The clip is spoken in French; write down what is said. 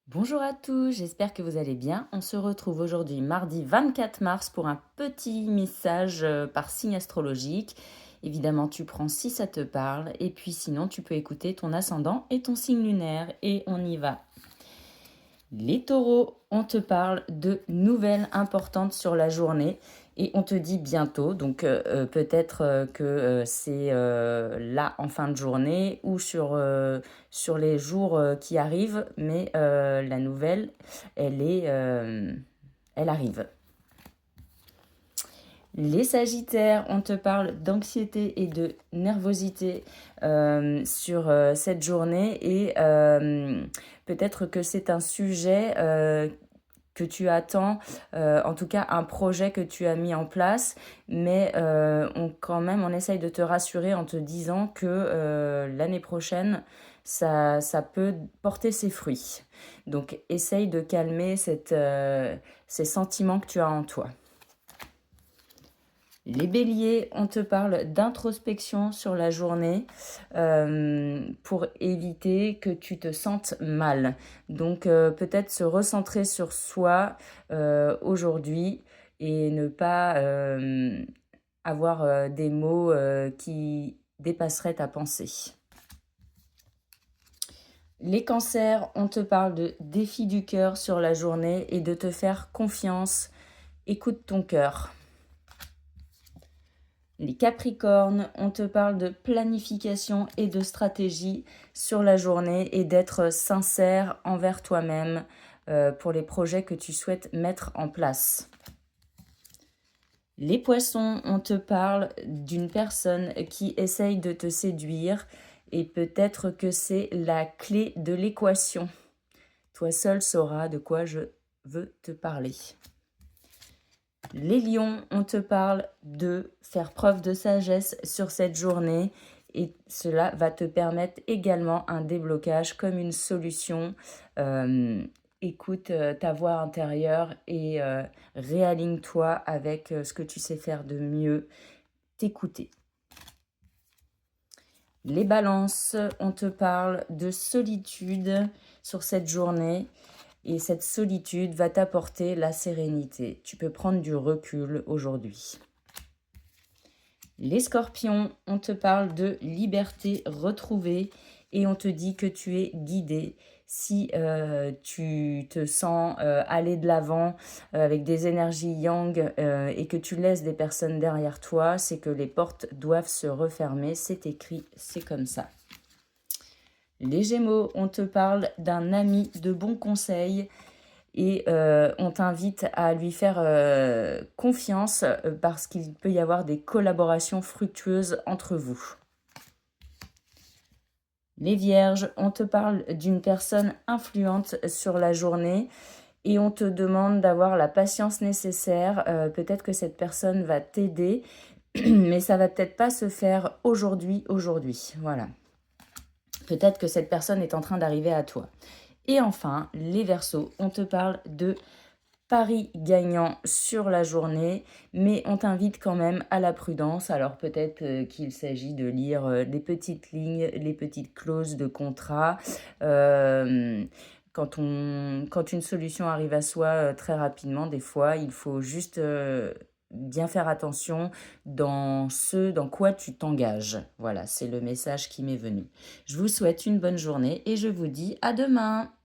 Bonjour à tous, j'espère que vous allez bien. On se retrouve aujourd'hui mardi 24 mars pour un petit message par signe astrologique. Évidemment, tu prends si ça te parle et puis sinon tu peux écouter ton ascendant et ton signe lunaire et on y va. Les taureaux, on te parle de nouvelles importantes sur la journée et on te dit bientôt, donc peut-être que c'est là en fin de journée ou sur les jours qui arrivent, mais la nouvelle, elle arrive. Les Sagittaires, on te parle d'anxiété et de nervosité sur cette journée et peut-être que c'est un sujet que tu attends, en tout cas un projet que tu as mis en place, mais quand même on essaye de te rassurer en te disant que l'année prochaine, ça peut porter ses fruits. Donc essaye de calmer ces sentiments que tu as en toi. Les béliers, on te parle d'introspection sur la journée pour éviter que tu te sentes mal. Donc peut-être se recentrer sur soi aujourd'hui et ne pas avoir des mots qui dépasseraient ta pensée. Les cancers, on te parle de défi du cœur sur la journée et de te faire confiance. Écoute ton cœur. Les Capricornes, on te parle de planification et de stratégie sur la journée et d'être sincère envers toi-même pour les projets que tu souhaites mettre en place. Les Poissons, on te parle d'une personne qui essaye de te séduire et peut-être que c'est la clé de l'équation. Toi seul sauras de quoi je veux te parler. Les lions, on te parle de faire preuve de sagesse sur cette journée et cela va te permettre également un déblocage comme une solution. Écoute ta voix intérieure et réaligne-toi avec ce que tu sais faire de mieux, t'écouter. Les balances, on te parle de solitude sur cette journée. Et cette solitude va t'apporter la sérénité. Tu peux prendre du recul aujourd'hui. Les scorpions, on te parle de liberté retrouvée et on te dit que tu es guidé. Si tu te sens aller de l'avant avec des énergies yang et que tu laisses des personnes derrière toi, c'est que les portes doivent se refermer. C'est écrit, c'est comme ça. Les Gémeaux, on te parle d'un ami de bons conseils et on t'invite à lui faire confiance parce qu'il peut y avoir des collaborations fructueuses entre vous. Les Vierges, on te parle d'une personne influente sur la journée et on te demande d'avoir la patience nécessaire. Peut-être que cette personne va t'aider, mais ça va peut-être pas se faire aujourd'hui. Voilà. Peut-être que cette personne est en train d'arriver à toi. Et enfin, les Verseaux, on te parle de paris gagnant sur la journée, mais on t'invite quand même à la prudence. Alors peut-être qu'il s'agit de lire les petites lignes, les petites clauses de contrat. Quand une solution arrive à soi très rapidement, des fois, il faut juste bien faire attention dans ce dans quoi tu t'engages. Voilà, c'est le message qui m'est venu. Je vous souhaite une bonne journée et je vous dis à demain.